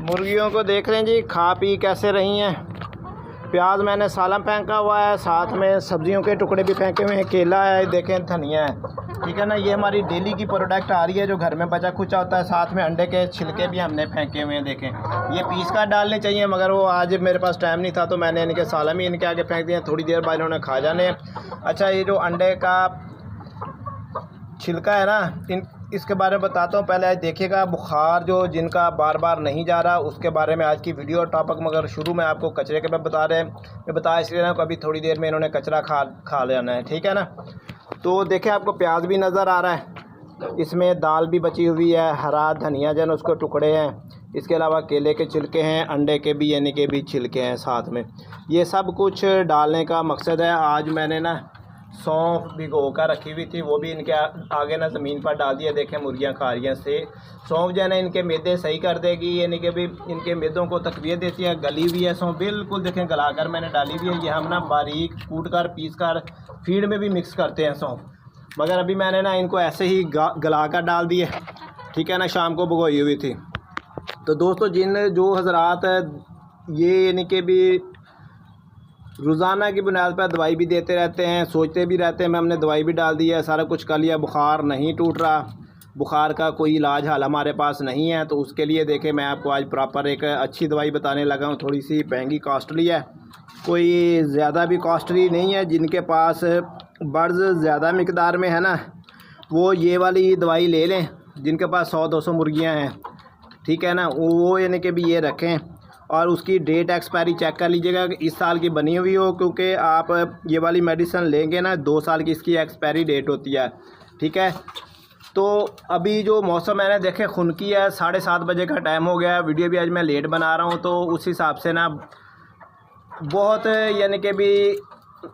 मुर्गियों को देख रहे हैं जी, खा पी कैसे रही हैं। प्याज मैंने सालन फेंका हुआ है, साथ में सब्जियों के टुकड़े भी फेंके हुए हैं, केला है, देखें धनिया है, ठीक है ना। ये हमारी डेली की प्रोडक्ट आ रही है जो घर में बचा खुचा होता है। साथ में अंडे के छिलके भी हमने फेंके हुए हैं, देखें। ये पीस कर डालने चाहिए, मगर वो आज मेरे पास टाइम नहीं था तो मैंने इनके सालन ही इनके आगे फेंक दिए। थोड़ी देर बाद इन्होंने खा जाने। अच्छा, ये जो अंडे का छिलका है ना, इसके बारे में बताता हूँ। पहले आज देखिएगा, बुखार जो जिनका बार बार नहीं जा रहा उसके बारे में आज की वीडियो टॉपिक। मगर शुरू में आपको कचरे के मैं बता इसलिए ना, कभी थोड़ी देर में इन्होंने कचरा खा लेना है, ठीक है ना। तो देखें, आपको प्याज भी नज़र आ रहा है, इसमें दाल भी बची हुई है, हरा धनिया जो है उसके टुकड़े हैं, इसके अलावा केले के छिलके हैं, अंडे के भी यानी के भी छिलके हैं साथ में। ये सब कुछ डालने का मकसद है। आज मैंने ना सौंफ भिगो कर रखी हुई थी, वो भी इनके आगे ना ज़मीन पर डाल दिया। देखें, मुर्गियाँ खा रही हैं। से सौंफ जो है ना इनके मैदे सही कर देगी, यानी कि भी इनके मैदों को तक़वियत देती है। गली हुई है सौंफ, बिल्कुल देखें गला कर मैंने डाली हुई है। ये हम ना बारीक कूट कर पीस कर फीड में भी मिक्स करते हैं सौंफ, मगर अभी मैंने ना इनको ऐसे ही गला कर डाल दिए, ठीक है ना। शाम को भिगोई हुई थी। तो दोस्तों, जो हज़रात ये यानी कि भी रोज़ाना की बुनियाद पर दवाई भी देते रहते हैं, सोचते भी रहते हैं मैं हमने दवाई भी डाल दी है, सारा कुछ कर लिया, बुखार नहीं टूट रहा, बुखार का कोई इलाज हाल हमारे पास नहीं है, तो उसके लिए देखें मैं आपको आज प्रॉपर एक अच्छी दवाई बताने लगा हूँ। थोड़ी सी महंगी कॉस्टली है, कोई ज़्यादा भी कॉस्टली नहीं है। जिनके पास बर्ड्स ज़्यादा मिकदार में है ना, वो ये वाली दवाई ले लें। जिनके पास 100-200 मुर्गियाँ हैं, ठीक है ना, वो यानी कि भी ये रखें और उसकी डेट एक्सपायरी चेक कर लीजिएगा कि इस साल की बनी हुई हो, क्योंकि आप ये वाली मेडिसिन लेंगे ना 2 साल की इसकी एक्सपायरी डेट होती है, ठीक है। तो अभी जो मौसम है ना, देखें खुनकी है, 7:30 बजे का टाइम हो गया है। वीडियो भी आज मैं लेट बना रहा हूँ, तो उस हिसाब से ना बहुत यानी कि भी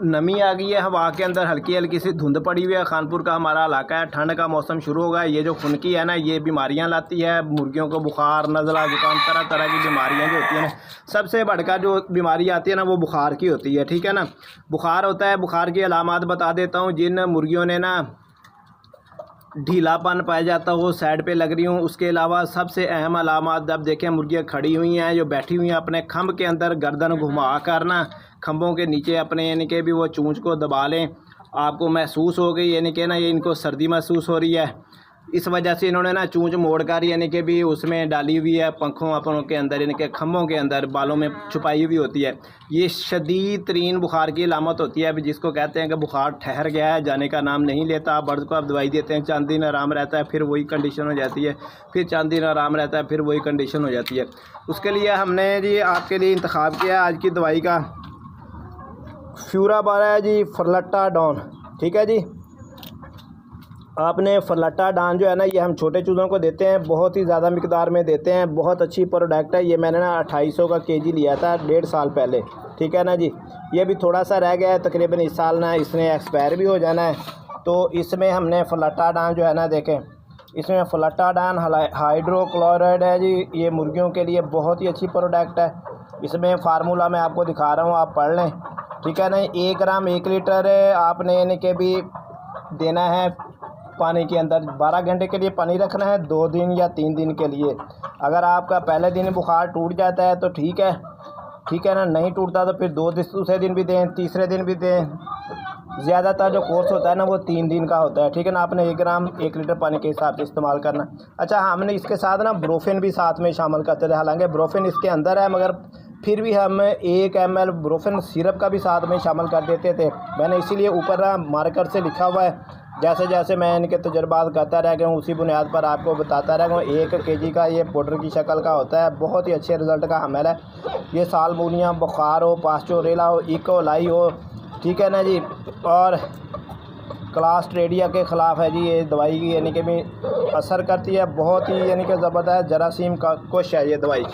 नमी आ गई है हवा के अंदर, हल्की हल्की सी धुंध पड़ी हुई है। खानपुर का हमारा इलाका है, ठंड का मौसम शुरू होगा। ये जो खुनकी है ना, ये बीमारियां लाती है मुर्गियों को, बुखार, नज़ला, जुकाम, तरह तरह की बीमारियां जो होती हैं ना, सबसे बढ़कर जो बीमारी आती है ना वो बुखार की होती है, ठीक है ना। बुखार होता है, बुखार की अलामात बता देता हूँ। जिन मुर्गियों ने ना ढीलापन पाया जाता हो, साइड पे लग रही हूँ, उसके अलावा सबसे अहम अलामात जब देखें मुर्गियाँ खड़ी हुई हैं, जो बैठी हुई हैं अपने खम्भ के अंदर गर्दन घुमा कर ना खम्भों के नीचे अपने यानी कि भी वो चूंच को दबा लें, आपको महसूस हो गई यानी कि ना ये इनको सर्दी महसूस हो रही है, इस वजह से इन्होंने ना चूंच मोड़ कर यानी कि भी उसमें डाली हुई है पंखों अपनों के अंदर, यानी कि खम्भों के अंदर बालों में छुपाई हुई होती है। ये शदीद तरीन बुखार की अलामत होती है, अभी जिसको कहते हैं कि बुखार ठहर गया है, जाने का नाम नहीं लेता। बर्ड को आप दवाई देते हैं, चंद दिन आराम रहता है, फिर वही कंडीशन हो जाती है, फिर चंद दिन आराम रहता है, फिर वही कंडीशन हो जाती है। उसके लिए हमने जी आपके लिए इंतखाब किया आज की दवाई का, फ्यूराबार है जी, फरलट्टाडॉन, ठीक है जी। आपने फरलट्टाडॉन जो है ना, ये हम छोटे चूज़ों को देते हैं, बहुत ही ज़्यादा मिकदार में देते हैं, बहुत अच्छी प्रोडक्ट है। ये मैंने ना 2800 का केजी लिया था 1.5 साल पहले, ठीक है ना जी। ये भी थोड़ा सा रह गया है, तकरीबन इस साल ना इसने एक्सपायर भी हो जाना है। तो इसमें हमने फरलट्टाडॉन जो है ना, देखें इसमें फरलट्टाडॉन हाइड्रोक्लोराइड है जी, ये मुर्गियों के लिए बहुत ही अच्छी प्रोडक्ट है। इसमें फार्मूला मैं आपको दिखा रहा हूँ, आप पढ़ लें, ठीक है ना। 1 ग्राम 1 लीटर आपने यानी कि भी देना है पानी के अंदर, 12 घंटे के लिए पानी रखना है, 2 दिन या 3 दिन के लिए। अगर आपका पहले दिन बुखार टूट जाता है तो ठीक है, ठीक है ना, नहीं टूटता तो फिर दूसरे दिन भी दें, तीसरे दिन भी दें। ज़्यादातर जो कोर्स होता है ना वो 3 दिन का होता है, ठीक है ना। आपने 1 ग्राम 1 लीटर पानी के हिसाब से इस्तेमाल करना। अच्छा, हमने इसके साथ ना ब्रोफिन भी साथ में शामिल करते थे, हालांकि ब्रोफिन इसके अंदर है, मगर फिर भी हम 1 ml ब्रोफिन सिरप का भी साथ में शामिल कर देते थे। मैंने इसीलिए ऊपर ना मार्कर से लिखा हुआ है, जैसे जैसे मैं इनके तजुर्बात करता रह गया हूँ उसी बुनियाद पर आपको बताता रह गया हूँ। 1 kg का ये पाउडर की शक्ल का होता है, बहुत ही अच्छे रिज़ल्ट का हमल है। ये सालमोनिया, बुखार हो, पास्चोरेला हो, इकोलाई हो, ठीक है ना जी, और क्लास्ट्रेडिया के ख़िलाफ़ है जी ये दवाई की, यानी कि भी असर करती है, बहुत ही यानी कि ज़बरदस्त जरासीम का कुछ है ये दवाई,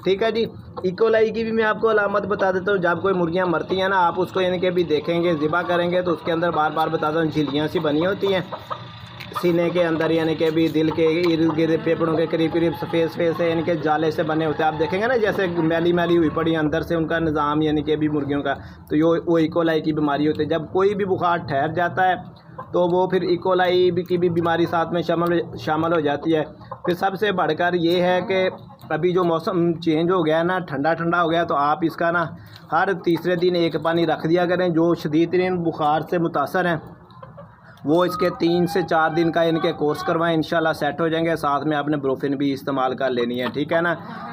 ठीक है जी। इकोलाई की भी मैं आपको अलामत बता देता हूँ। जब कोई मुर्गियाँ मरती हैं ना, आप उसको यानी कि भी देखेंगे, ज़िबा करेंगे तो उसके अंदर बार बार बताता हूँ झिल्लियाँ सी बनी होती हैं सीने के अंदर, यानी कि भी दिल के इर्द गिर्द फेफड़ों के करीब करीब सफ़ेद सफ़ेद से यानी कि जाले से बने होते हैं। आप देखेंगे ना जैसे मैली मैली हुई पड़ी अंदर से उनका निज़ाम, यानी कि भी मुर्गियों का, तो ये वो इकोलाई की बीमारी होती है। जब कोई भी बुखार ठहर जाता है तो वो फिर इकोलाई की भी बीमारी साथ में शामिल हो जाती है। फिर सबसे बढ़कर ये है कि अभी जो मौसम चेंज हो गया है ना, ठंडा ठंडा हो गया, तो आप इसका ना हर तीसरे दिन एक पानी रख दिया करें। जो शदीद बुखार से मुतासर हैं वो इसके 3 से 4 दिन का इनके कोर्स करवाएं, इंशाल्लाह सेट हो जाएंगे। साथ में आपने ब्रोफिन भी इस्तेमाल कर लेनी है, ठीक है ना।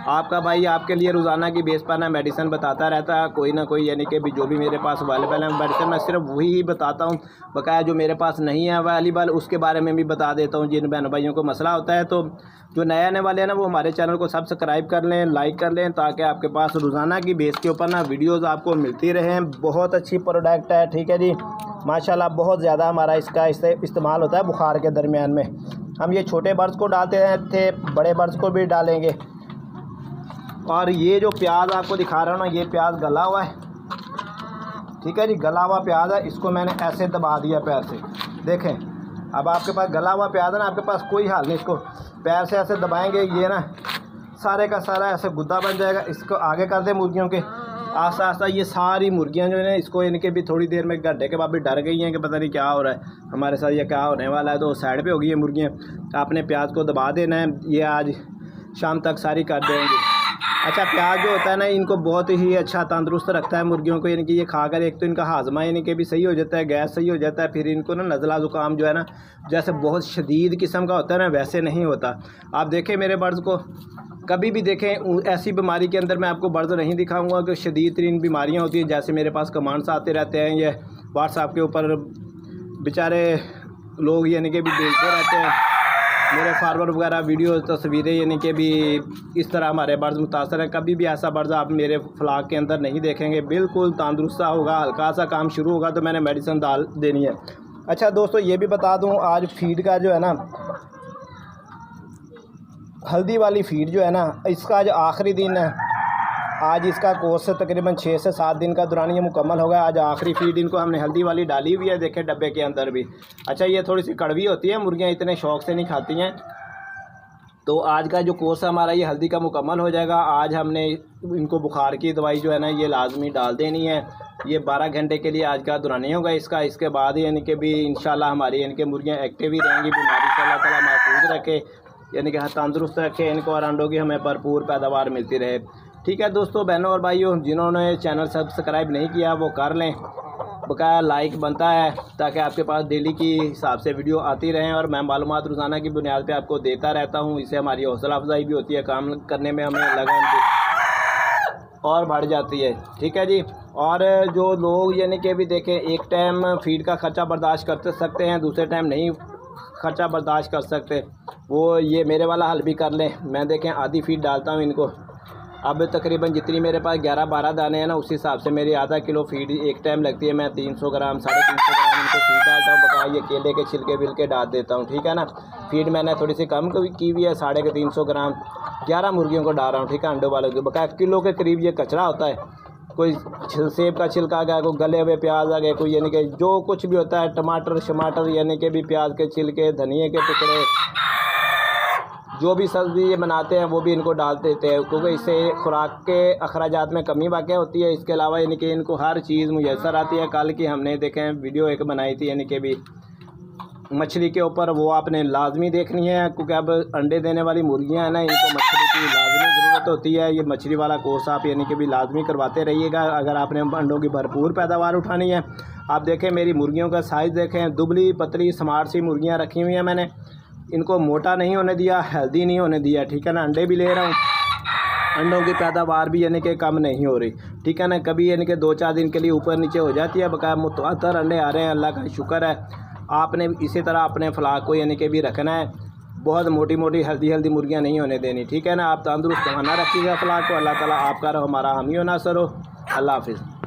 आपका भाई आपके लिए रोज़ाना की बेस पर ना मेडिसिन बताता रहता है, कोई ना कोई, यानी कि भी जो भी मेरे पास अवेलेबल है मेडिसिन, मैं सिर्फ वही बताता हूँ। बकाया जो मेरे पास नहीं है अवेलेबल उसके बारे में भी बता देता हूँ। जिन बहन भाइयों को मसला होता है, तो जो नए आने वाले हैं ना, वो हमारे चैनल को सब्सक्राइब कर लें, लाइक कर लें, ताकि आपके पास रोज़ाना की बेस के ऊपर ना वीडियोज़ आपको मिलती रहें। बहुत अच्छी प्रोडक्ट है, ठीक है जी, माशाल्लाह। बहुत ज़्यादा हमारा इसका इस्तेमाल होता है बुखार के दरमियान में। हम ये छोटे बर्ड्स को डालते थे, बड़े बर्ड्स को भी डालेंगे। और ये जो प्याज आपको दिखा रहा हूँ ना, ये प्याज गला हुआ है, ठीक है जी, गला हुआ प्याज है। इसको मैंने ऐसे दबा दिया पैर से, देखें। अब आपके पास गला हुआ प्याज है ना, आपके पास कोई हाल नहीं, इसको पैर से ऐसे दबाएंगे, ये ना सारे का सारा ऐसे गुद्दा बन जाएगा। इसको आगे कर दें मुर्गियों के, आस्ता आस्ता ये सारी मुर्गियां जो है इसको, इनके भी थोड़ी देर में, घंटे के बाद भी डर गई हैं कि पता नहीं क्या हो रहा है हमारे साथ, ये क्या होने वाला है। तो साइड पे हो गई है मुर्गियां। आपने प्याज को दबा देना है, ये आज शाम तक सारी कर देंगे। अच्छा, प्याज जो होता है ना, इनको बहुत ही अच्छा तंदुरुस्त रखता है मुर्गियों को, यानी कि ये खाकर एक तो इनका हाजमा यानी कि भी सही हो जाता है, गैस सही हो जाता है। फिर इनको ना नज़ला ज़ुकाम जो है ना, जैसे बहुत शदीद किस्म का होता है ना, वैसे नहीं होता। आप देखें मेरे बर्ड्स को, कभी भी देखें ऐसी बीमारी के अंदर मैं आपको बर्ड नहीं दिखाऊंगा कि शदीद तरीन बीमारियां होती हैं। जैसे मेरे पास कमांड्स आते रहते हैं, ये व्हाट्सएप के ऊपर बेचारे लोग यानी कि भी भेजते रहते हैं मेरे फार्मर वगैरह वीडियो तस्वीरें, यानी कि भी इस तरह हमारे बर्ड्स मुतासर हैं। कभी भी ऐसा बर्ड आप मेरे फ्लाक के अंदर नहीं देखेंगे, बिल्कुल तंदुरुस्त होगा। हल्का सा काम शुरू होगा तो मैंने मेडिसिन डाल देनी है। अच्छा दोस्तों, ये भी बता दूँ, आज फीड का जो है ना, हल्दी वाली फीड जो है ना, इसका आज आखिरी दिन है। आज इसका कोर्स तकरीबन 6 से 7 दिन का दौरान ये मुकम्मल होगा। आज आखिरी फीड इनको हमने हल्दी वाली डाली हुई है, देखें डब्बे के अंदर भी। अच्छा, ये थोड़ी सी कड़वी होती है, मुर्गियाँ इतने शौक से नहीं खाती हैं। तो आज का जो कोर्स हमारा ये हल्दी का मुकम्मल हो जाएगा। आज हमने इनको बुखार की दवाई जो है ना, ये लाजमी डाल देनी है। ये 12 घंटे के लिए आज का दौरानी होगा इसका। इसके बाद यानी कि भी इंशाल्लाह हमारी इनके मुर्गियाँ एक्टिव ही रहेंगी, बीमारी से अल्लाह ताला महफूज रखे, यानी कि तंदुरुस्त रखे इनको, और अंडों की हमें भरपूर पैदावार मिलती रहे। ठीक है दोस्तों, बहनों और भाइयों, जिन्होंने चैनल सब्सक्राइब नहीं किया वो कर लें, बकाया लाइक बनता है, ताकि आपके पास डेली की हिसाब से वीडियो आती रहें और मैं मालूमात रोज़ाना की बुनियाद पे आपको देता रहता हूँ। इससे हमारी हौसला अफजाई भी होती है, काम करने में हमें लगन और बढ़ जाती है। ठीक है जी। और जो लोग यानी कि भी देखें, एक टाइम फीड का ख़र्चा बर्दाश्त कर सकते हैं, दूसरे टाइम नहीं ख़र्चा बर्दाश्त कर सकते, वो ये मेरे वाला हल भी कर लें। मैं देखें आधी फीड डालता हूँ इनको। अब तकरीबन जितनी मेरे पास 11-12 दाने हैं ना, उस हिसाब से मेरी आधा किलो फीड एक टाइम लगती है। मैं 300 ग्राम 350 ग्राम इनको फीड डालता हूँ। बकाया ये केले के छिलके बिलके डाल देता हूँ, ठीक है ना। फीड मैंने थोड़ी सी कम की हुई है, 350 ग्राम 11 मुर्गियों को डाल रहा हूँ, ठीक है, अंडों वालों की। बकाया किलो के करीब ये कचरा होता है। कोई सेब का छिलका आ गया, कोई गले हुए प्याज आ गए, कोई यानी कि जो कुछ भी होता है, टमाटर यानी कि भी प्याज के छिलके, धनिए के टुकड़े, जो भी सब्ज़ी ये बनाते हैं वो भी इनको डाल देते हैं, क्योंकि इससे खुराक के अखराजात में कमी वाक़ होती है। इसके अलावा यानी कि इनको हर चीज़ मुयस्सर आती है। कल की हमने देखें वीडियो एक बनाई थी यानी कि भी मछली के ऊपर, वो आपने लाजमी देखनी है, क्योंकि अब अंडे देने वाली मुर्गियां हैं ना, इनको मछली की लाजमी ज़रूरत होती है। ये मछली वाला कोर्स आप यानी कि भी लाजमी करवाते रहिएगा अगर आपने अंडों की भरपूर पैदावार उठानी है। आप देखें मेरी मुर्गियों का साइज़ देखें, दुबली पतली स्मार्ट सी मुर्गियाँ रखी हुई हैं मैंने। इनको मोटा नहीं होने दिया, हेल्दी नहीं होने दिया, ठीक है ना। अंडे भी ले रहा हूँ, अंडों की पैदावार भी यानी कि कम नहीं हो रही, ठीक है ना। कभी यानी कि 2-4 दिन के लिए ऊपर नीचे हो जाती है, बकाया मुतवातर अंडे आ रहे हैं, अल्लाह का शुक्र है। आपने इसी तरह अपने फ्लाक को यानी कि भी रखना है, बहुत मोटी मोटी हेल्दी मुर्गियाँ नहीं होने देनी, ठीक है ना। आप तंदुरुस्त खाना रखिएगा फ्लाक को। अल्लाह ताला आपका रहो, हमारा हम ही हो, ना सरो। अल्लाह हाफिज़।